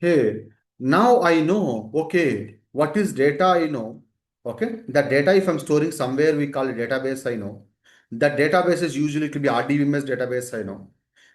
Hey, now I know, okay, what is data? I know, okay, the data if I'm storing somewhere, we call it database, I know. That database is usually to be RDBMS database, I know.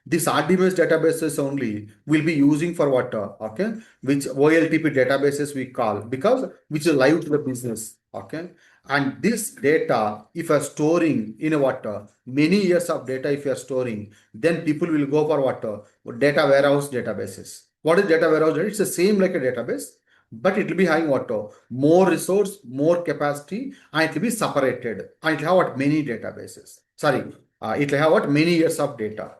This RDBMS databases only will be using for what, okay, which OLTP databases we call, because which is live to the business, okay. And this data, if you're storing in a what, many years of data, if you're storing, then people will go for what, data warehouse databases. What is data warehouse? It's the same like a database, but it will be having what? More resource, more capacity, and it will be separated. And it will have what? Many databases. Sorry, it will have what? Many years of data.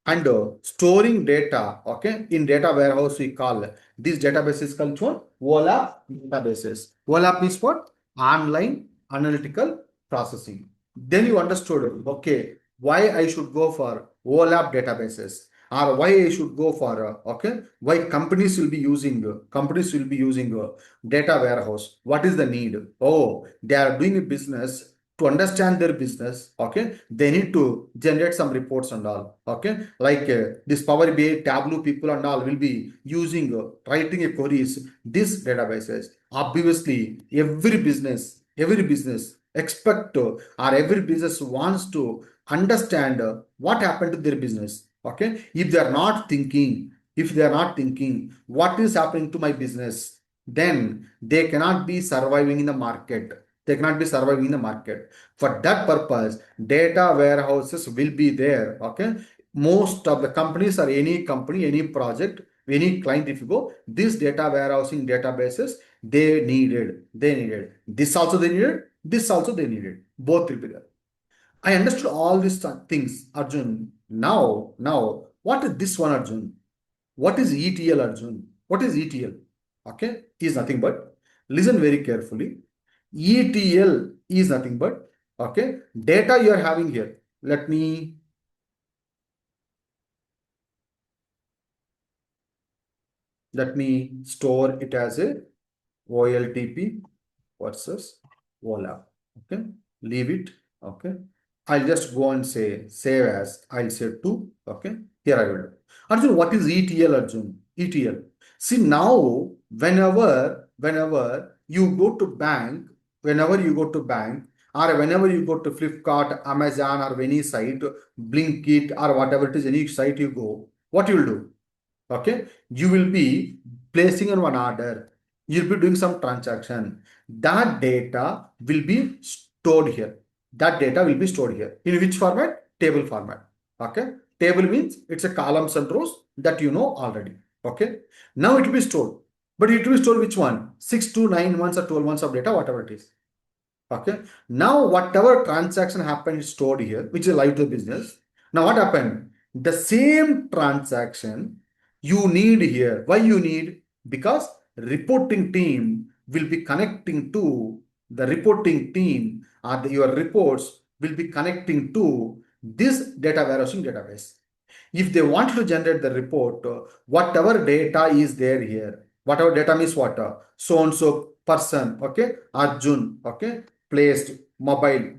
And storing data, okay, in data warehouse we call these databases called what? OLAP databases. OLAP means what? Online analytical processing. Then you understood, okay, why I should go for OLAP databases, or why I should go for okay, why companies will be using data warehouse. What is the need? Oh, they are doing a business. To understand their business, okay, they need to generate some reports and all, okay, like this Power BI Tableau people and all will be using writing a queries these databases. Obviously every business expect or every business wants to understand what happened to their business, okay. If they are not thinking what is happening to my business, then they cannot be surviving in the market. They cannot be surviving in the market. For that purpose, data warehouses will be there, okay. Most of the companies, or any company, any project, any client, if you go, this data warehousing databases, they needed this also, they needed this also, they needed both will be there. I understood all these things, Arjun. Now, what is this one, Arjun? What is ETL, Arjun? What is ETL? Okay, is nothing but, listen very carefully. ETL is nothing but, okay, data you are having here. Let me store it as a OLTP versus OLAP. Okay, leave it. Okay, I'll just go and say save as. I'll say two. Okay, here I will. Arjun, what is ETL, Arjun? ETL. See now, whenever you go to bank, or whenever you go to Flipkart, Amazon, or any site, Blinkit, or whatever it is, any site you go, what you will do? Okay, you will be placing in one order, you'll be doing some transaction. That data will be stored here. In which format? Table format. Okay, table means it's a columns and rows that you know already. Okay, now it will be stored, but it will be stored which one? 6 to 9 months or 12 months of data, whatever it is. Okay, now whatever transaction happened is stored here, which is live to the business. Now what happened? The same transaction you need here. Why you need? Because reporting team will be connecting to the reporting team, or your reports will be connecting to this data warehousing database. If they want to generate the report, whatever data is there here, whatever data means what? So and so person, okay, Arjun, okay, placed mobile,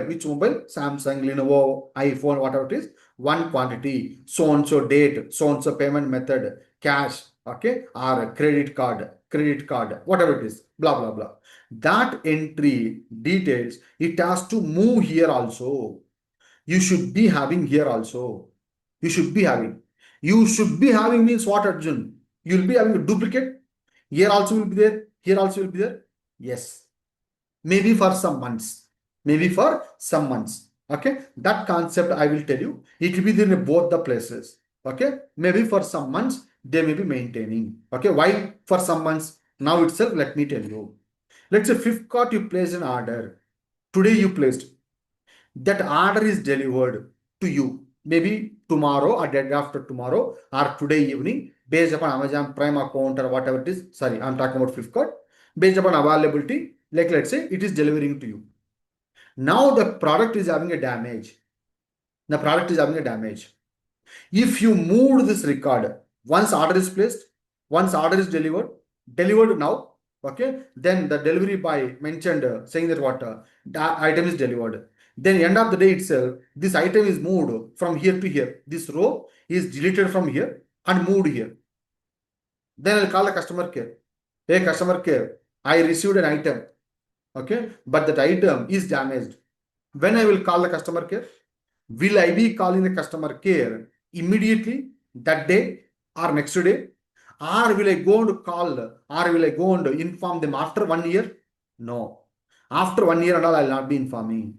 which mobile? Samsung, Lenovo, iPhone, whatever it is, one quantity, so and so date, so and so payment method, cash, okay, or credit card, whatever it is, blah blah blah. That entry details, it has to move here also. You should be having here also. You should be having. You should be having means what, Arjun? You'll be having a duplicate. Here also will be there. Here also will be there. Yes. Maybe for some months. Maybe for some months. Okay. That concept I will tell you. It will be there in both the places. Okay. Maybe for some months they may be maintaining. Okay. Why for some months? Now itself, let me tell you. Let's say fifth court you placed an order. Today you placed, that order is delivered to you maybe tomorrow or day after tomorrow or today evening, based upon Amazon Prime account or whatever it is. Sorry, I'm talking about Flipkart. Based upon availability, like let's say it is delivering to you. Now the product is having a damage. The product is having a damage. If you moved this record, once order is placed, once order is delivered now, okay, then the delivery boy mentioned saying that what, the item is delivered. Then end of the day itself, this item is moved from here to here. This row is deleted from here and moved here. Then I'll call the customer care. Hey, customer care, I received an item, okay, but that item is damaged. When I will call the customer care, will I be calling the customer care immediately that day or next day? Or will I go and call, or will I go and inform them after 1 year? No. After 1 year and all, I'll not be informing.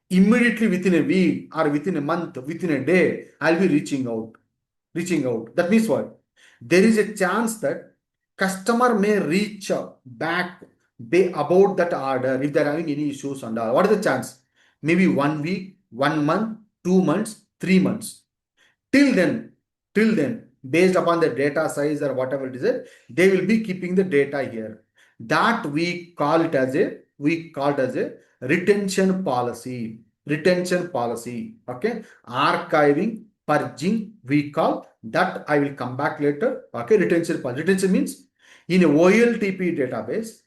Immediately within a week or within a month, within a day, I'll be reaching out. Reaching out. That means what? There is a chance that customer may reach back about that order if they're having any issues and all. What is the chance? Maybe 1 week, 1 month, 2 months, 3 months. Till then, till then, based upon the data size or whatever it is, they will be keeping the data here. That we call it as a retention policy. Retention policy. Okay. Archiving, purging, we call that. I will come back later. Okay. Retention policy. Retention means in a OLTP database,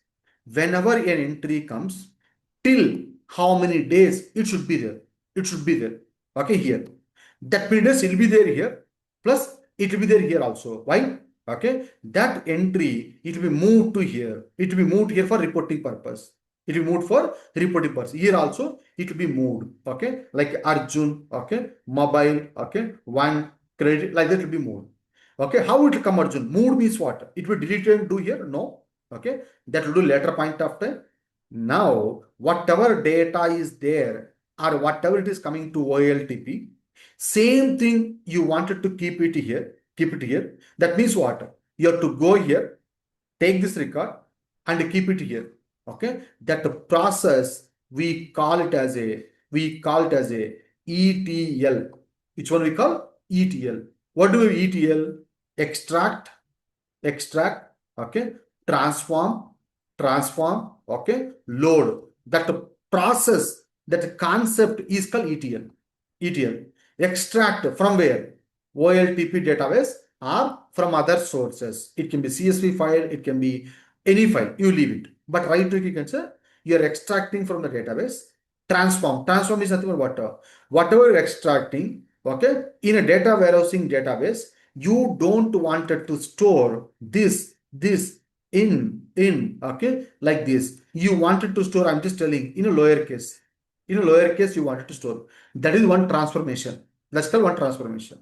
whenever an entry comes, till how many days it should be there. It should be there. Okay, here. That period will be there here, plus it will be there here also. Why? Okay, that entry, it will be moved to here. It will be moved here for reporting purpose. It will be moved for reporting purpose. Here also, it will be moved. Okay, like Arjun, okay, mobile, okay, one credit, like that will be moved. Okay, how it will come Arjun? Moved means what? It will delete and do here? No. Okay, that will do later point of time. Now, whatever data is there or whatever it is coming to OLTP, same thing you wanted to keep it here. That means what? You have to go here, take this record and keep it here. Okay. That process, we call it as a ETL. Which one we call? ETL. What do we ETL? Extract, okay, transform, okay, load. That process, that concept is called ETL. Extract from where? OLTP database or from other sources. It can be CSV file, it can be any file, you leave it. But right click, you can say you are extracting from the database. Transform is nothing but whatever you're extracting, okay, in a data warehousing database, you don't want it to store this in okay, like this. You wanted to store, I'm just telling, in a lowercase. In a lowercase, you wanted to store. That is one transformation. That's called one transformation.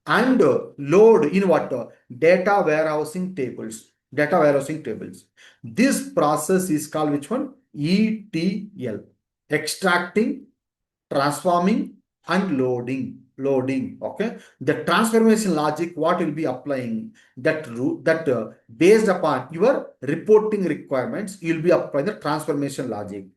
And load in what? Data warehousing tables. Data warehousing tables. This process is called which one? ETL. Extracting, transforming, and loading. Okay, the transformation logic, what will be applying, that based upon your reporting requirements, you'll be applying the transformation logic.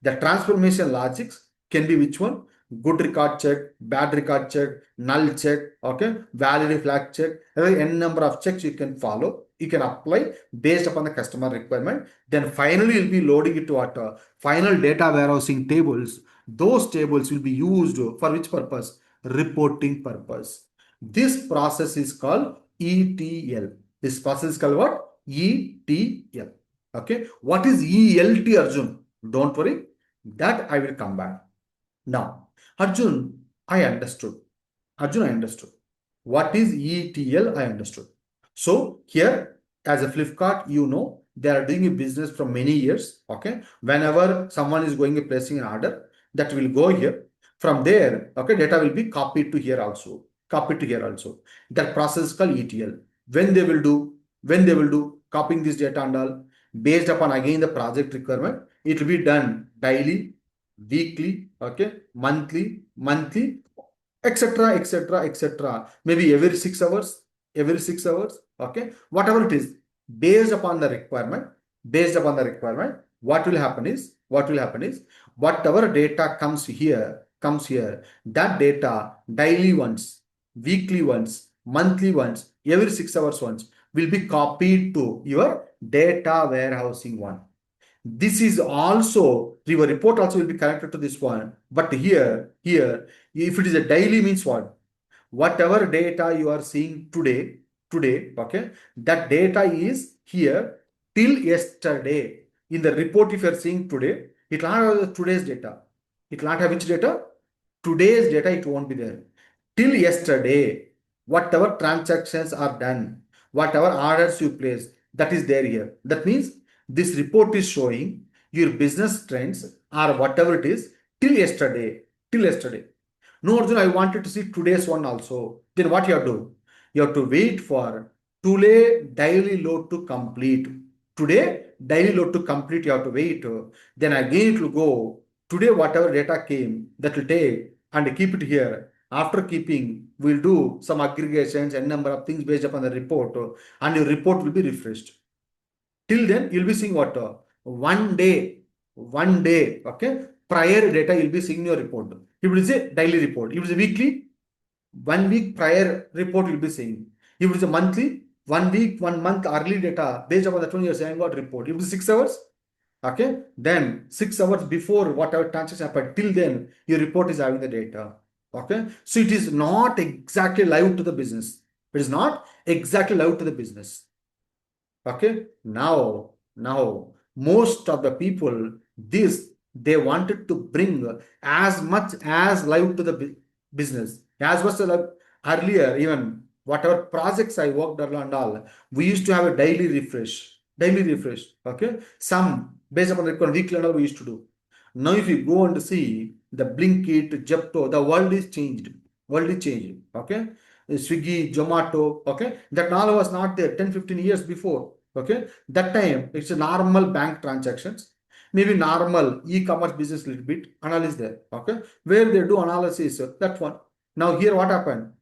The transformation logics can be which one? Good record check, bad record check, null check, okay, valid flag check. N number of checks you can follow, you can apply based upon the customer requirement. Then finally you'll be loading it to what? Final data warehousing tables. Those tables will be used for which purpose? Reporting purpose. This process is called ETL. This process is called what? ETL. Okay. What is ELT, Arjun? Don't worry. That I will come back. Now, Arjun, I understood. Arjun, I understood. What is ETL? I understood. So here, as a Flipkart, they are doing a business from many years. Okay. Whenever someone is going to placing an order, that will go here. From there, okay, data will be copied to here also. That process is called ETL. When they will do copying this data and all, based upon again the project requirement, it will be done daily, weekly, okay, monthly, etc. Maybe every 6 hours, okay, whatever it is, based upon the requirement, what will happen is, whatever data comes here, that data daily once, weekly once, monthly once, every 6 hours once will be copied to your data warehousing one. This is also, your report also will be connected to this one. But here, if it is a daily means what? Whatever data you are seeing today, okay, that data is here till yesterday. In the report, if you are seeing today, it will not have today's data. It will not have which data? Today's data, it won't be there. Till yesterday, whatever transactions are done, whatever orders you place, that is there here. That means this report is showing your business trends or whatever it is till yesterday. Till yesterday. No, Arjun, I wanted to see today's one also. Then what you have to do? You have to wait for today daily load to complete. Today daily load to complete, you have to wait. Then again it will go. Today whatever data came, that will take and keep it here. After keeping, we'll do some aggregations and number of things based upon the report, and your report will be refreshed. Till then, you'll be seeing what? One day, okay? Prior data, you'll be seeing your report. If it is a daily report, if it is a weekly, 1 week prior report you'll be seeing. If it is a monthly, 1 week, 1 month early data, based upon that one you're saying what report. If it is 6 hours, okay, then 6 hours before whatever transaction happened, till then your report is having the data. Okay, so it is not exactly live to the business. It is not exactly live to the business. Okay, now most of the people, this they wanted to bring as much as live to the business as was earlier. Even whatever projects I worked on and all, we used to have a daily refresh. Okay, some based upon the weekly and all we used to do. Now if you go and see the Blinkit, Jepto, the world is changed. World is changed. Okay, Swiggy, Zomato, okay, that all was not there 10-15 years before. Okay, that time it's a normal bank transactions, maybe normal e-commerce business little bit, analysis there. Okay, where they do analysis, that one. Now here what happened?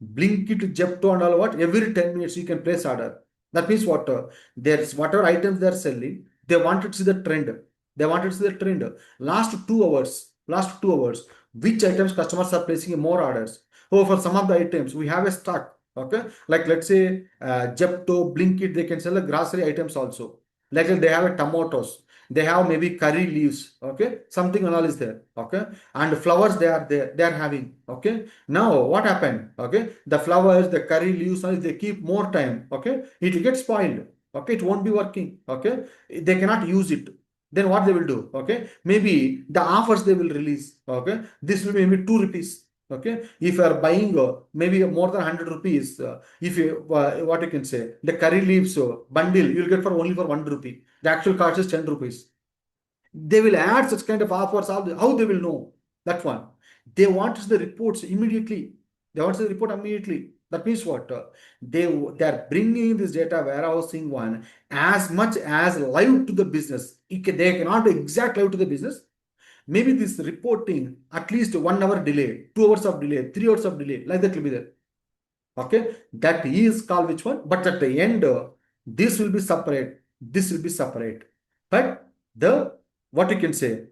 Blinkit, Jepto and all what? Every 10 minutes you can place order. That means what? There's whatever items they're selling, they wanted to see the trend. They wanted to see the trend. Last 2 hours, which items customers are placing more orders. Oh, for some of the items, we have a stock. Okay. Like let's say Jepto, Blinkit, they can sell the grocery items also. Like they have a tomatoes. They have maybe curry leaves. Okay. Something and all is there. Okay. And flowers they are there. They are having. Okay. Now, what happened? Okay, the flowers, the curry leaves, if they keep more time, okay, it will get spoiled. Okay, it won't be working. Okay, they cannot use it. Then what they will do? Okay, maybe the offers they will release. Okay, this will be maybe 2 rupees. Okay, if you are buying maybe more than 100 rupees, if you what you can say, the curry leaves bundle, you will get for only for 1 rupee. The actual cost is 10 rupees. They will add such kind of offers. How they will know that one? They want the reports immediately. They want the report immediately. That means what? They are bringing this data warehousing one as much as live to the business. They cannot exact live to the business. Maybe this reporting at least 1 hour delay, 2 hours of delay, 3 hours of delay, like that will be there. Okay, that is called which one? But at the end, this will be separate. This will be separate. But the what you can say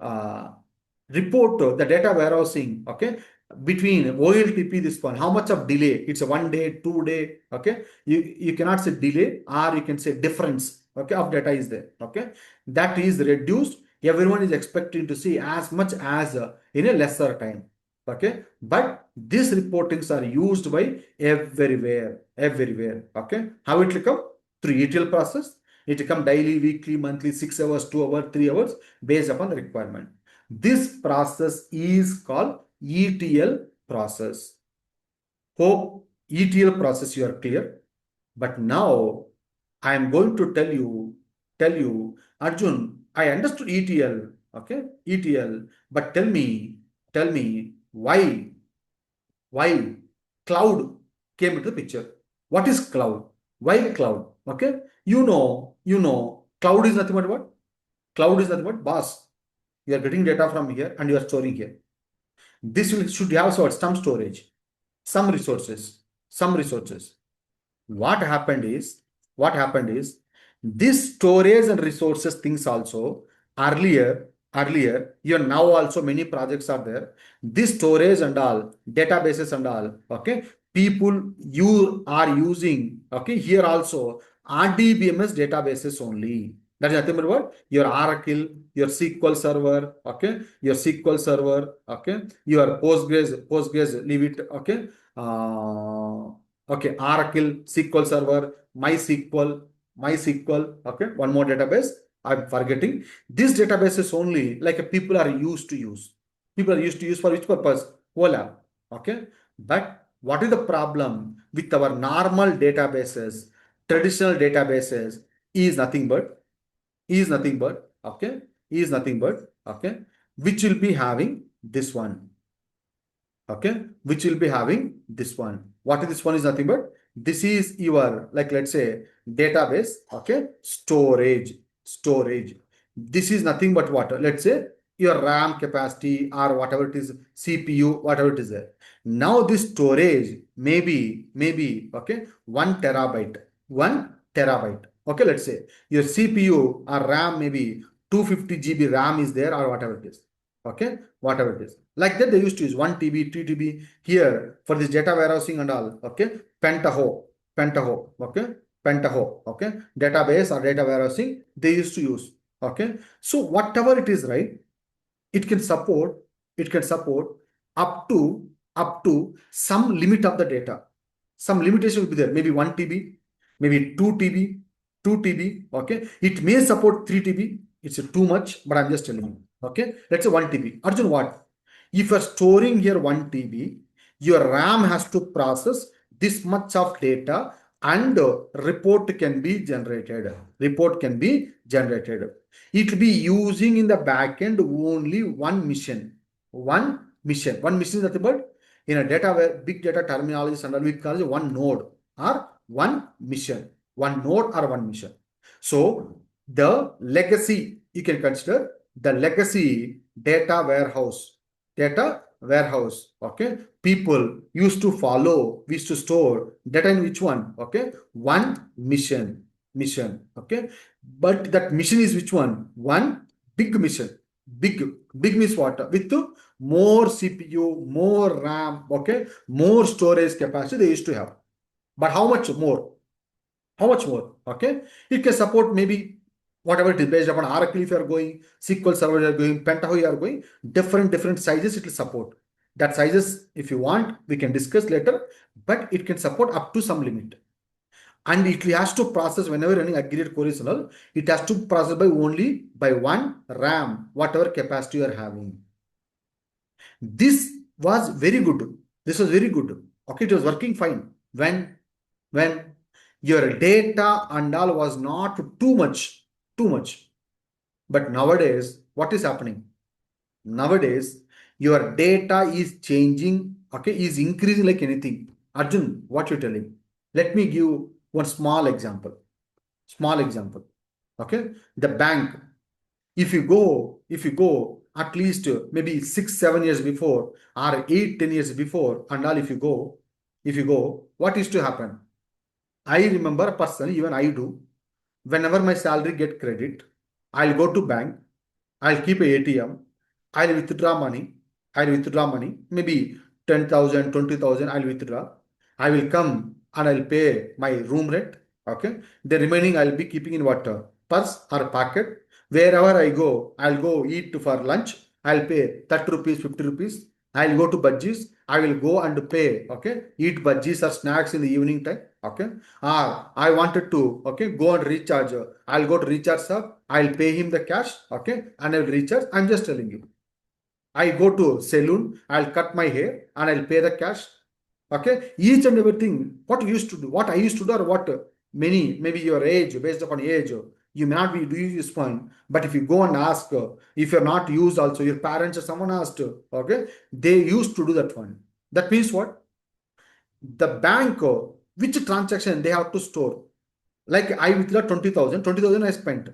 report the data warehousing. Okay, between OLTP this one, how much of delay? It's a 1 day, 2 day. Okay, you cannot say delay or you can say difference. Okay, of data is there. Okay, that is reduced. Everyone is expecting to see as much as in a lesser time. Okay, but these reportings are used by everywhere. Okay, how it will come? Through ETL process. It will come daily, weekly, monthly, 6 hours, 2 hours, 3 hours, based upon the requirement. This process is called ETL process. Hope ETL process you are clear. But now I am going to tell you, Arjun, I understood ETL. Okay, ETL. But tell me why cloud came into the picture. What is cloud? Why cloud? Okay, cloud is nothing but what? Cloud is nothing but boss. You are getting data from here and you are storing here. This should have some storage, some resources. What happened is this storage and resources things also earlier here now also many projects are there. This storage and all databases and all, okay, people you are using, okay, here also RDBMS databases only. That is nothing but what? Your Oracle, your SQL server, okay, your SQL server, okay, your Postgres, leave it, okay. Okay, Oracle, SQL Server, MySQL. Okay, one more database. I'm forgetting. This database is only like people are used to use. People are used to use for which purpose? OLAP. Okay, but what is the problem with our normal databases? traditional databases is nothing but, okay, okay, which will be having this one, okay, which will be having this one. What is this one is nothing but, this is your, like, let's say database, okay, storage. This is nothing but what, let's say your RAM capacity or whatever it is, CPU, whatever it is there. Now this storage maybe okay, 1 terabyte, 1 terabyte, okay. Let's say your CPU or RAM maybe 250 GB RAM is there, or whatever it is, okay, whatever it is. Like that, they used to use 1 TB, 2 TB here for this data warehousing and all. Okay, okay, Pentaho, okay, database or data warehousing they used to use. Okay, so whatever it is, right? It can support, it can support up to some limit of the data. Some limitation will be there, maybe 1 TB, maybe 2 TB, 2 TB. Okay, it may support 3 TB. It's too much, but I'm just telling you. Okay, let's say 1 TB. Arjun, what? If you're storing here 1 TB, your RAM has to process this much of data, and report can be generated. Report can be generated. It will be using in the backend only one mission. One mission. One mission is nothing but, in a data where big data terminology and we call it one node or one mission. One node or one mission. So the legacy, you can consider the legacy data warehouse. Data warehouse. Okay. People used to follow, we used to store data in which one? Okay. One mission. Okay. But that mission is which one? One big mission. Big means what? With more CPU, more RAM, okay, more storage capacity they used to have. But how much more? How much more? Okay, it can support maybe whatever it is based upon Oracle. If you are going SQL Server, you are going Pentaho, you are going different sizes. It will support that sizes. If you want, we can discuss later. But it can support up to some limit. And it has to process whenever running aggregate queries, it has to process by only by one RAM, whatever capacity you are having. This was very good. This was very good. Okay, it was working fine when your data and all was not too much. But nowadays, what is happening? Nowadays, your data is changing. Okay, is increasing like anything. Arjun, what you're telling? Let me give one small example. Okay, the bank. If you go at least maybe 6 7 years before, or 8 10 years before, and all, if you go, what used to happen? I remember personally, even I do. Whenever my salary get credit, I'll go to bank. I'll keep a ATM. I'll withdraw money. Maybe 10,000, 20,000. I'll withdraw. I will come and I'll pay my room rent. Okay. The remaining I'll be keeping in what? Purse or pocket. Wherever I go, I'll go eat for lunch. I'll pay 30 rupees, 50 rupees. I'll go to budgies. I will go and pay. Okay. Eat budgies or snacks in the evening time. Okay. I wanted to, okay, go and recharge. I'll go to recharge shop. I'll pay him the cash. Okay. And I'll recharge. I'm just telling you. I go to salon, I'll cut my hair and I'll pay the cash. Okay. Each and everything, what you used to do, what I used to do, or what many, maybe your age, based upon age, you may not be doing this point. But if you go and ask, if you're not used also, your parents or someone asked, okay, they used to do that one. That means what? The bank, which transaction they have to store. Like I withdraw 20,000 I spent.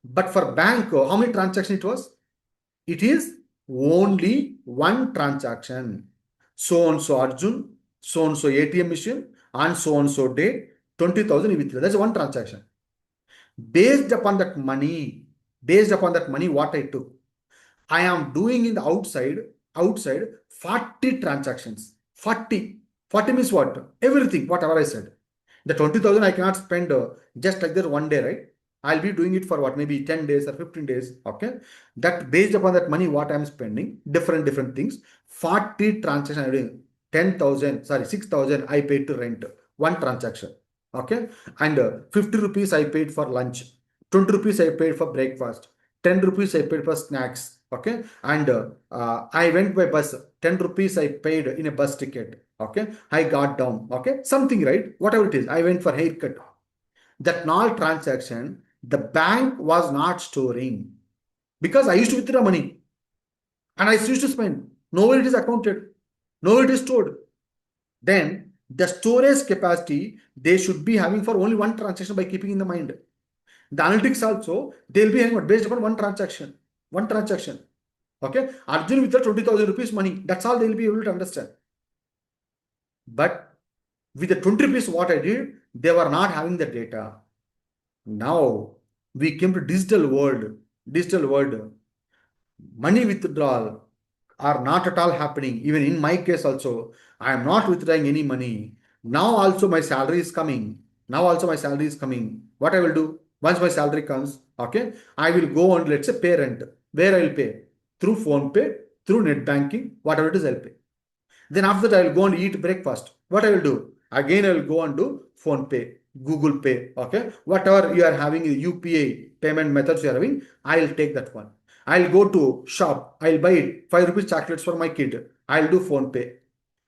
But for bank, how many transactions it was? It is only one transaction. So and so Arjun, so and so ATM machine, and so day, 20,000 you withdraw. That's one transaction. Based upon that money, what I took, I am doing in the outside 40 transactions. 40 means what? Everything, whatever I said. The 20,000 I cannot spend just like that one day, right? I'll be doing it for what, maybe 10 days or 15 days. Okay. That based upon that money, what I'm spending, different things. 40 transactions I'm doing. 10,000, sorry, 6,000 I paid to rent. One transaction. Okay. And 50 rupees I paid for lunch. 20 rupees I paid for breakfast. 10 rupees I paid for snacks. Okay. And I went by bus. 10 rupees I paid in a bus ticket. Okay. I got down. Okay. Something, right? Whatever it is. I went for haircut. That null transaction, the bank was not storing because I used to withdraw money and I used to spend. Nowhere it is accounted, nowhere it is stored. Then the storage capacity they should be having for only one transaction by keeping in the mind. The analytics also they'll be having based upon one transaction. One transaction. Okay. Arjun with the 20,000 rupees money. That's all they'll be able to understand. But with the 20 rupees what I did, they were not having the data. Now we came to digital world. Digital world. Money withdrawal are not at all happening. Even in my case also, I am not withdrawing any money. Now also my salary is coming. Now also my salary is coming. What I will do? Once my salary comes, okay, I will go on, let's say, pay rent. Where I will pay? Through phone pay, through net banking, whatever it is, I'll pay. Then after that, I will go and eat breakfast. What I will do? Again, I will go and do phone pay, Google Pay. Okay. Whatever you are having, UPI payment methods you are having, I will take that one. I'll go to shop. I'll buy 5 rupees chocolates for my kid. I'll do phone pay.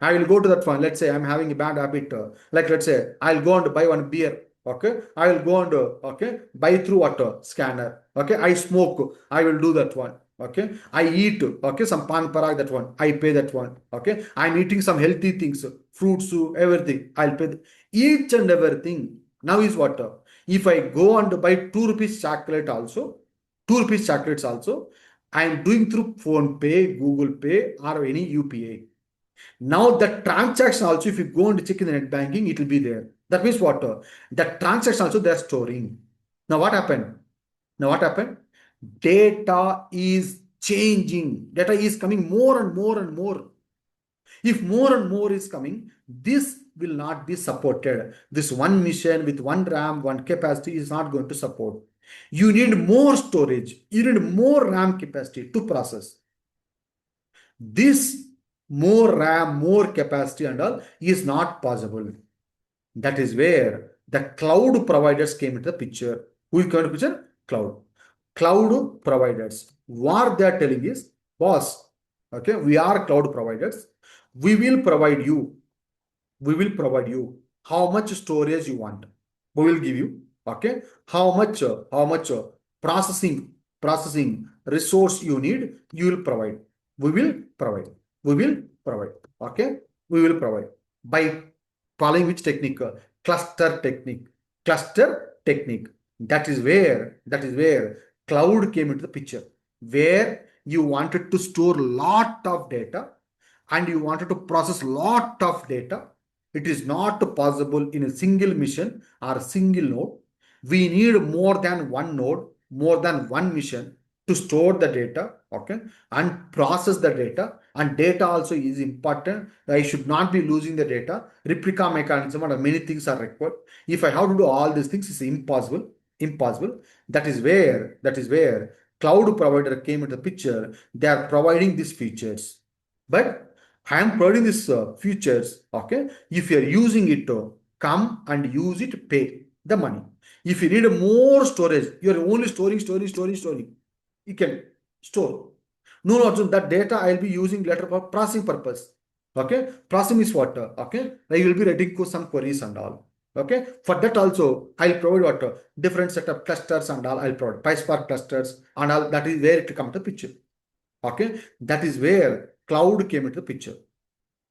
I will go to that one. Let's say I'm having a bad habit. Like let's say I'll go and buy one beer. Okay. I will go and okay buy through what scanner. Okay. I smoke. I will do that one. Okay. I eat. Okay. Some pan parag that one. I pay that one. Okay. I'm eating some healthy things, fruits, everything. I'll pay each and everything. Now is what? If I go and buy 2 rupees chocolate also, 2 rupees chocolates also, I am doing through phone pay, Google Pay, or any UPI. Now the transaction also, if you go and check in the net banking, it will be there. That means what? The transaction also they are storing. Now what happened? Now what happened? Data is changing. Data is coming more and more and more. If more and more is coming, this will not be supported. This one mission with one RAM, one capacity is not going to support. You need more storage. You need more RAM capacity to process. This more RAM, more capacity and all is not possible. That is where the cloud providers came into the picture. Who came into the picture? Cloud. Cloud providers. What they are telling is, boss, okay, we are cloud providers. We will provide you. We will provide you how much storage you want. We will give you, okay, how much processing resource you need, you will provide. We will provide. We will provide. Okay, we will provide by following which technique? Cluster technique. Cluster technique. That is where cloud came into the picture, where you wanted to store lot of data and you wanted to process lot of data. It is not possible in a single mission or a single node. We need more than one node, more than one mission to store the data, okay, and process the data. And data also is important. I should not be losing the data. Replica mechanism and many things are required. If I have to do all these things, it's impossible. Impossible. That is where cloud provider came into the picture. They are providing these features. But I am providing these features. Okay. If you are using it, come and use it, pay the money. If you need more storage, you are only storing. You can store. No, not that data I will be using later for processing purpose. Okay. Processing is what? Okay. I will be writing some queries and all. Okay. For that also, I'll provide what? Different set of clusters and all. I'll provide PySpark clusters and all. That is where it comes to picture. Okay. That is where cloud came into the picture.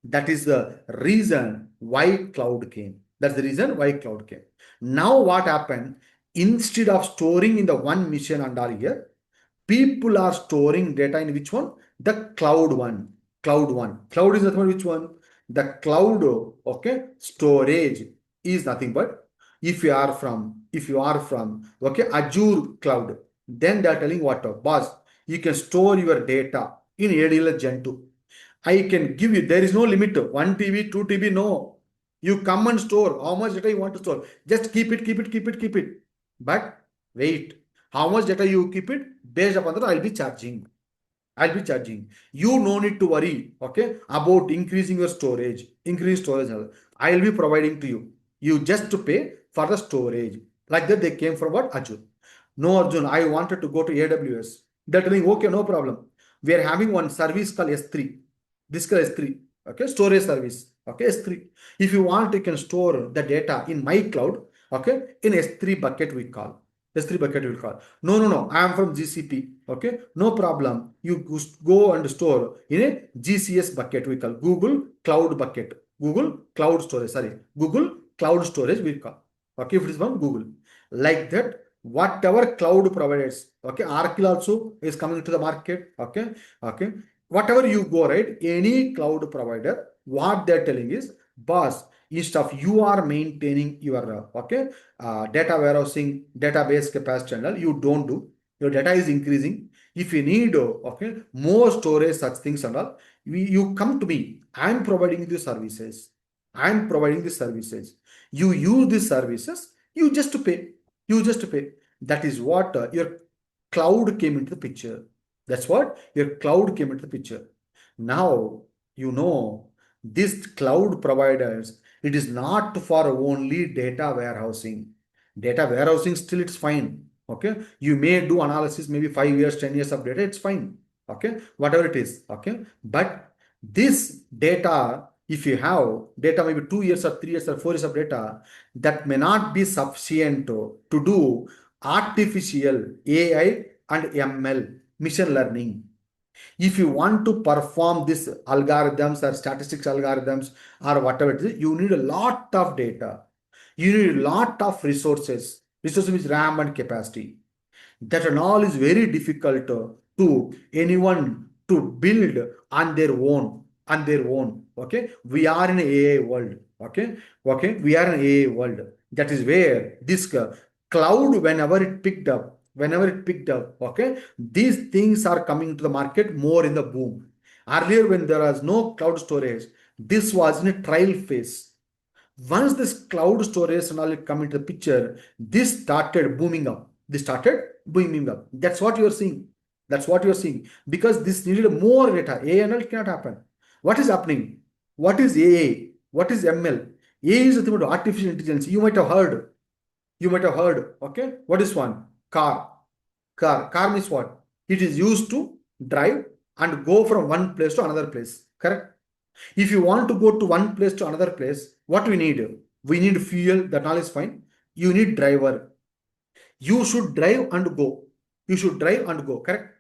That is the reason why cloud came. That's the reason why cloud came. Now what happened? Instead of storing in the one mission and all here, people are storing data in which one? The cloud one. Cloud one. Cloud is nothing but which one? The cloud, okay, storage is nothing but if you are from okay, Azure cloud, then they are telling what? Boss, you can store your data in AWS Gen 2. I can give you, there is no limit. 1 TB, 2 TB, no. You come and store how much data you want to store. Just keep it. But wait, how much data you keep it, based upon that I'll be charging. You no need to worry, okay, about increasing your storage. I'll be providing to you. You just to pay for the storage. Like that they came from what? Azure. No, Arjun, I wanted to go to AWS. They're telling, okay, no problem. We are having one service called S3. This is called S3. Okay, storage service. Okay, S3. If you want, you can store the data in my cloud. Okay, in S3 bucket we call. S3 bucket we call. No, I am from GCP. Okay, no problem. You go and store in a GCS bucket we call. Google Cloud bucket. Google Cloud Storage. Sorry, Google Cloud Storage we call. Okay, if it is from Google. Like that, whatever cloud providers. Okay, Oracle also is coming to the market. Okay. Whatever you go, right, any cloud provider, what they're telling is, boss, instead of you are maintaining your data warehousing database capacity and all, you don't do. Your data is increasing. If you need more storage, such things and all, you come to me. I'm providing the services. I'm providing the services. You use these services. You just pay. You just pay. That is what your cloud came into the picture. That's what your cloud came into the picture. Now you know these cloud providers, it is not for only data warehousing. Data warehousing still it's fine. Okay. You may do analysis maybe 5 years, 10 years of data, it's fine. Okay. Whatever it is. Okay. But this data, if you have data maybe 2 years or 3 years or 4 years of data, that may not be sufficient to do artificial AI and ML, machine learning. If you want to perform this algorithms or statistics algorithms or whatever it is, you need a lot of data. You need a lot of resources with RAM and capacity. That and all is very difficult to anyone to build on their own. Okay, we are in an AI world. Okay, we are in an AI world. That is where this cloud, whenever it picked up, okay, these things are coming to the market more in the boom. Earlier, when there was no cloud storage, this was in a trial phase. Once this cloud storage and all come into the picture, this started booming up. This started booming up. That's what you're seeing. That's what you're seeing. Because this needed more data. ANL cannot happen. What is happening? What is AA? What is ML? AI is nothing but artificial intelligence. You might have heard. You might have heard. Okay. What is one? Car. Car means what? It is used to drive and go from one place to another place. Correct? If you want to go to one place to another place, what we need? We need fuel, that all is fine. You need driver. You should drive and go. You should drive and go, correct?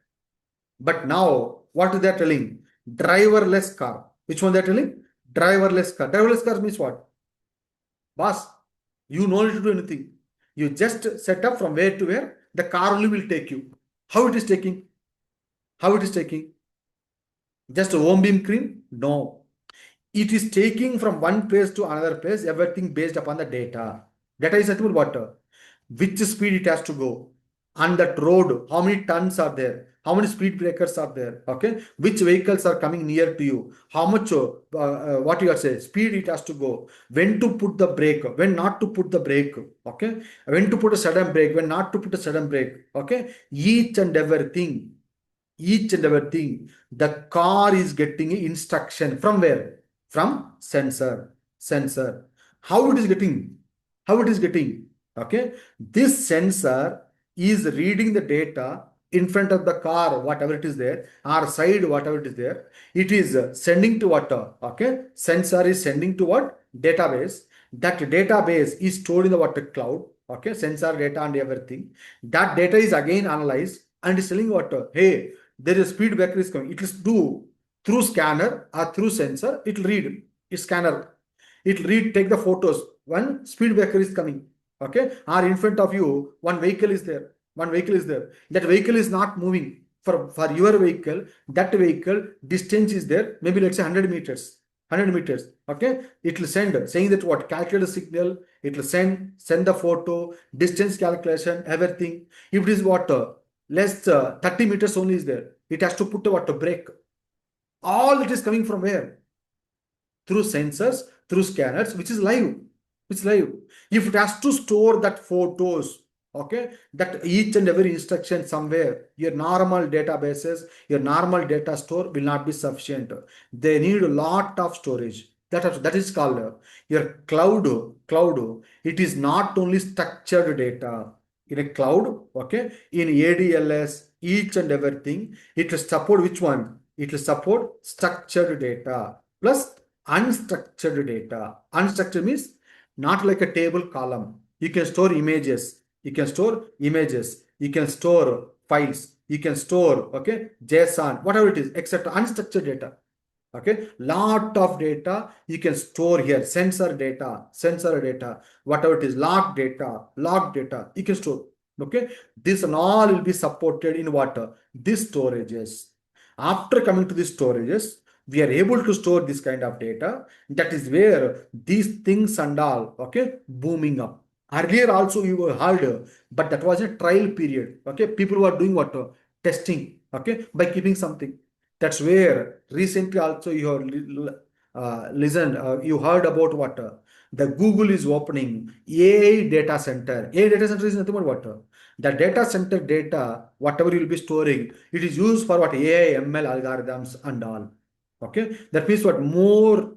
But now, what they are telling? Driverless car. Which one they are telling? Driverless car. Driverless car means what? Boss, you no need to do anything. You just set up from where to where, the car only will take you. How it is taking? How it is taking? Just a home beam cream? No. It is taking from one place to another place, everything based upon the data. Data is nothing but water. Which speed it has to go. On that road, how many tons are there? How many speed breakers are there? Okay. Which vehicles are coming near to you? How much, what you are saying, speed it has to go. When to put the brake, when not to put the brake. Okay. When to put a sudden brake, when not to put a sudden brake. Okay. Each and everything, the car is getting instruction from where? From sensor. How it is getting? Okay, this sensor is reading the data in front of the car, whatever it is there, or side, whatever it is there. It is sending to what? Okay, sensor is sending to what? Database. That database is stored in the what? Cloud. Okay, sensor data and everything. That data is again analyzed and is telling what? Hey, there is speed breaker is coming. It will do through scanner or through sensor. It will read. It's scanner. It will read. Take the photos. One speed breaker is coming. Okay, or in front of you, one vehicle is there. That vehicle is not moving. For your vehicle, that vehicle distance is there. Maybe let's say 100 meters. 100 meters. Okay, it will send saying that what? Calculate the signal. It will send the photo, distance calculation, everything. If it is what? Less 30 meters only is there. It has to put a what? Brake. All it is coming from where? Through sensors, through scanners, which is live. If it has to store that photos, okay, that each and every instruction somewhere, your normal databases, your normal data store will not be sufficient. They need a lot of storage. That is called your cloud. It is not only structured data in a cloud. Okay, in ADLS, each and everything, it will support which one? It will support structured data plus unstructured data. Unstructured means not like a table column. You can store images. You can store images. You can store files. You can store, okay, JSON, whatever it is, etc. Unstructured data. Okay, lot of data you can store here. Sensor data, whatever it is, log data, you can store. Okay, this and all will be supported in what? This storages. After coming to these storages, we are able to store this kind of data. That is where these things and all, okay, booming up. Earlier also you were heard, but that was a trial period. Okay, people were doing what? Testing. Okay, by keeping something. That's where recently also you have listened, you heard about what? The Google is opening AI data center. AI data center is nothing but what? The data center data, whatever you will be storing, it is used for what? AI, ML algorithms and all. Okay, that means what? More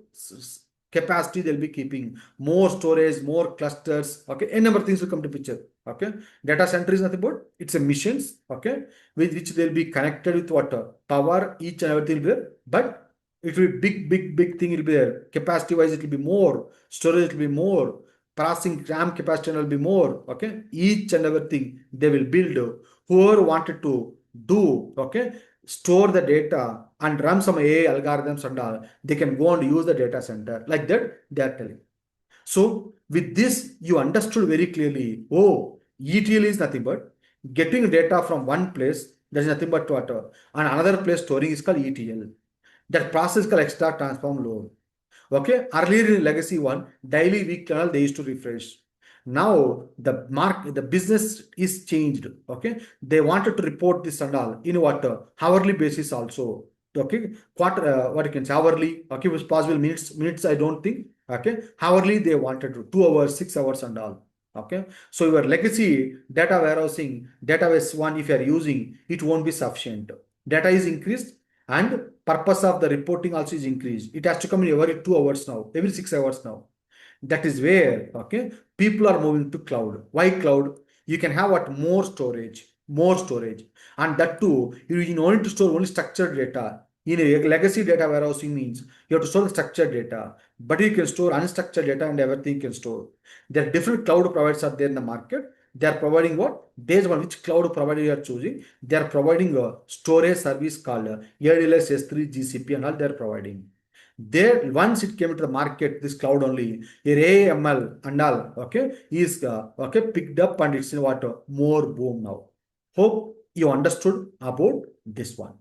capacity they'll be keeping, more storage, more clusters. Okay, a number of things will come to picture. Okay, data center is nothing but it's a missions. Okay, with which they'll be connected with what? Power, each and everything will be there. But it will be big thing will be there. Capacity wise, it will be more. Storage will be more. Processing RAM capacity will be more. Okay, each and everything they will build. Whoever wanted to do, okay, store the data and run some AI algorithms and all, they can go and use the data center. Like that, they are telling. So with this, you understood very clearly, oh, ETL is nothing but getting data from one place, there is nothing but what, and another place storing is called ETL. That process is called extract, transform, load. Okay, earlier in legacy one, daily, week, channel they used to refresh. Now the business is changed. Okay, they wanted to report this and all in what, hourly basis also. Okay, quarter, what you can say, hourly. Okay, was possible minutes. I don't think. Okay, hourly they wanted to 2 hours, 6 hours and all. Okay, so your legacy data warehousing, database one, if you are using, it won't be sufficient. Data is increased and purpose of the reporting also is increased. It has to come in every 2 hours now, every 6 hours now. That is where, okay, people are moving to cloud. Why cloud? You can have what? More storage, and that too, you don't need to store only structured data. In a legacy data warehousing means you have to store the structured data, but you can store unstructured data and everything you can store. There are different cloud providers are there in the market. They are providing what? Based on which cloud provider you are choosing, they are providing a storage service called AWS S3, GCP, and all they are providing. There, once it came to the market, this cloud only, your AML and all, okay, is okay picked up and it's in what more boom now. Hope you understood about this one.